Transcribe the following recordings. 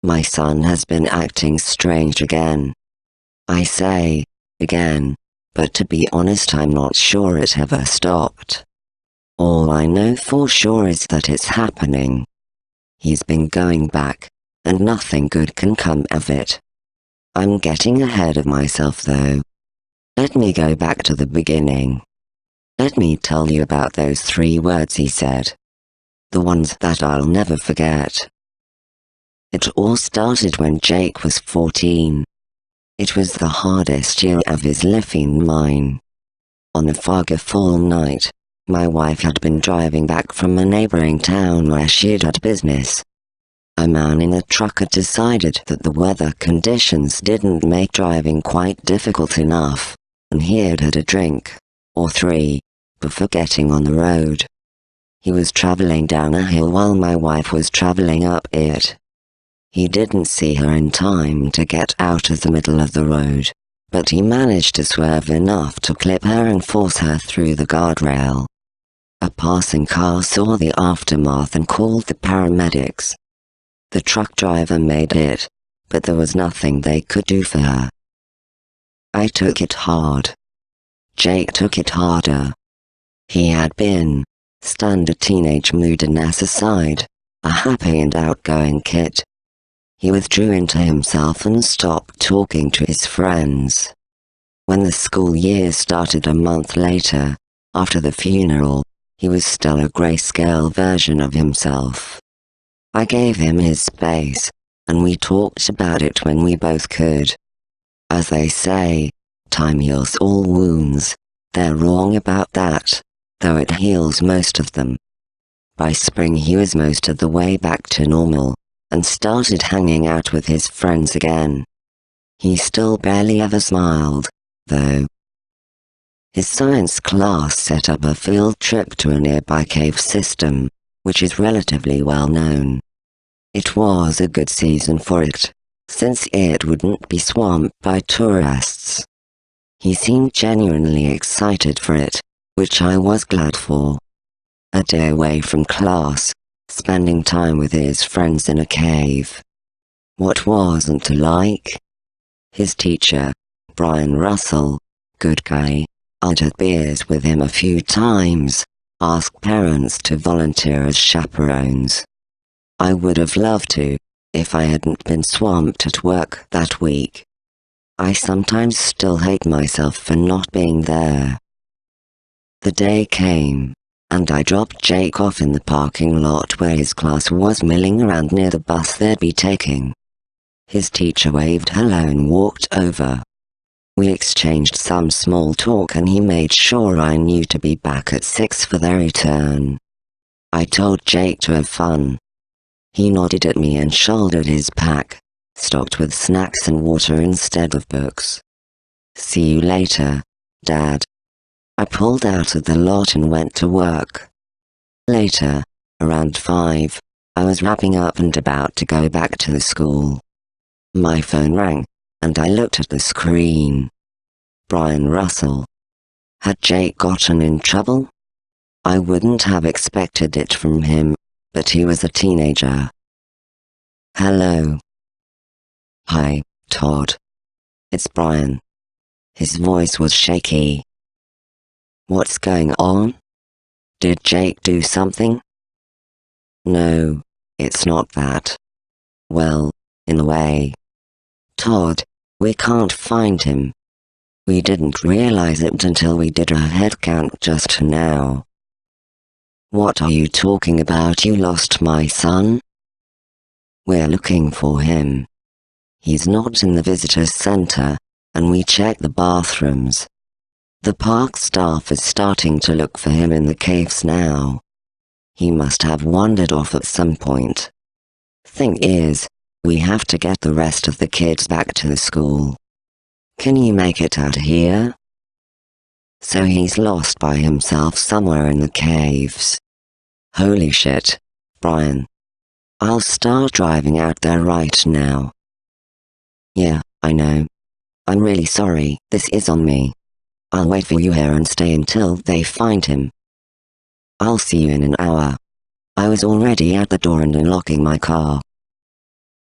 My son has been acting strange again. I say, again, but to be honest I'm not sure it ever stopped. All I know for sure is that it's happening. He's been going back, and nothing good can come of it. I'm getting ahead of myself though. Let me go back to the beginning. Let me tell you about those 3 words he said. The ones that I'll never forget. It all started when Jake was 14. It was the hardest year of his living mine. On a foggy fall night, my wife had been driving back from a neighboring town where she'd had business. A man in a truck had decided that the weather conditions didn't make driving quite difficult enough, and he had had a drink, or 3, before getting on the road. He was traveling down a hill while my wife was traveling up it. He didn't see her in time to get out of the middle of the road, but he managed to swerve enough to clip her and force her through the guardrail. A passing car saw the aftermath and called the paramedics. The truck driver made it, but there was nothing they could do for her. I took it hard. Jake took it harder. He had been, standard teenage moodiness aside, a happy and outgoing kid. He withdrew into himself and stopped talking to his friends. When the school year started a month later, after the funeral, he was still a grayscale version of himself. I gave him his space, and we talked about it when we both could. As they say, time heals all wounds. They're wrong about that, though it heals most of them. By spring he was most of the way back to normal, and started hanging out with his friends again. He still barely ever smiled, though. His science class set up a field trip to a nearby cave system, which is relatively well known. It was a good season for it, since it wouldn't be swamped by tourists. He seemed genuinely excited for it, which I was glad for. A day away from class, spending time with his friends in a cave. What wasn't to like? His teacher, Brian Russell, good guy, I'd had beers with him a few times, asked parents to volunteer as chaperones. I would have loved to, if I hadn't been swamped at work that week. I sometimes still hate myself for not being there. The day came, and I dropped Jake off in the parking lot where his class was milling around near the bus they'd be taking. His teacher waved hello and walked over. We exchanged some small talk and he made sure I knew to be back at 6 for their return. I told Jake to have fun. He nodded at me and shouldered his pack, stocked with snacks and water instead of books. See you later, Dad. I pulled out of the lot and went to work. Later, around 5, I was wrapping up and about to go back to the school. My phone rang, and I looked at the screen. Brian Russell. Had Jake gotten in trouble? I wouldn't have expected it from him, but he was a teenager. Hello. Hi, Todd. It's Brian. His voice was shaky. What's going on? Did Jake do something? No, it's not that. Well, in a way. Todd, we can't find him. We didn't realize it until we did a head count just now. What are you talking about? You lost my son? We're looking for him. He's not in the visitor center, and we checked the bathrooms. The park staff is starting to look for him in the caves now. He must have wandered off at some point. Thing is, we have to get the rest of the kids back to the school. Can you make it out here? So he's lost by himself somewhere in the caves. Holy shit, Brian. I'll start driving out there right now. Yeah, I know. I'm really sorry, this is on me. I'll wait for you here and stay until they find him. I'll see you in an hour. I was already at the door and unlocking my car.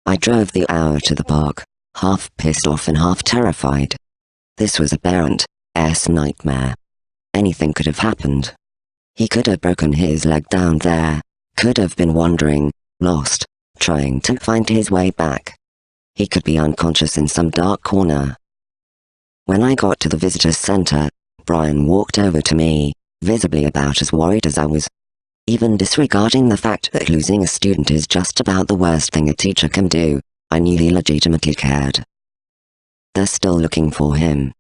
I drove the hour to the park, half pissed off and half terrified. This was a parent's nightmare. Anything could have happened. He could have broken his leg down there, could have been wandering, lost, trying to find his way back. He could be unconscious in some dark corner. When I got to the visitor's center, Brian walked over to me, visibly about as worried as I was. Even disregarding the fact that losing a student is just about the worst thing a teacher can do, I knew he legitimately cared. They're still looking for him.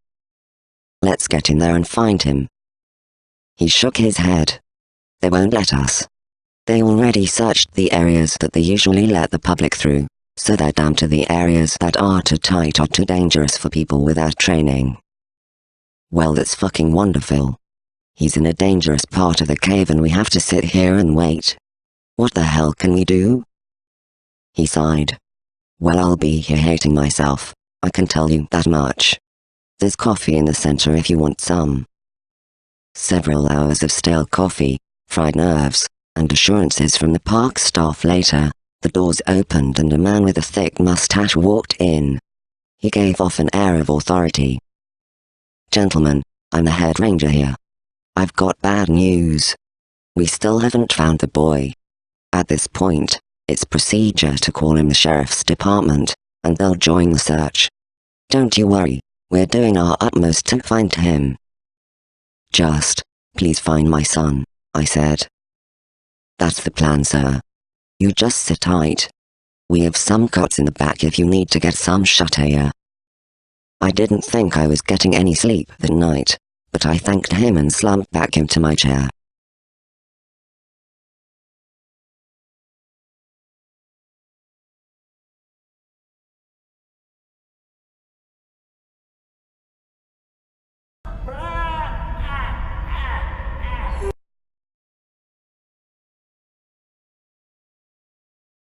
Let's get in there and find him. He shook his head. They won't let us. They already searched the areas that they usually let the public through, so they're down to the areas that are too tight or too dangerous for people without training. Well, that's fucking wonderful. He's in a dangerous part of the cave and we have to sit here and wait. What the hell can we do? He sighed. Well, I'll be here hating myself, I can tell you that much. There's coffee in the center if you want some. Several hours of stale coffee, fried nerves, and assurances from the park staff later, the doors opened and a man with a thick mustache walked in. He gave off an air of authority. Gentlemen, I'm the head ranger here. I've got bad news. We still haven't found the boy. At this point, it's procedure to call in the sheriff's department, and they'll join the search. Don't you worry, we're doing our utmost to find him. Just, please find my son, I said. That's the plan, sir. You just sit tight. We have some cots in the back if you need to get some shut air. I didn't think I was getting any sleep that night, but I thanked him and slumped back into my chair.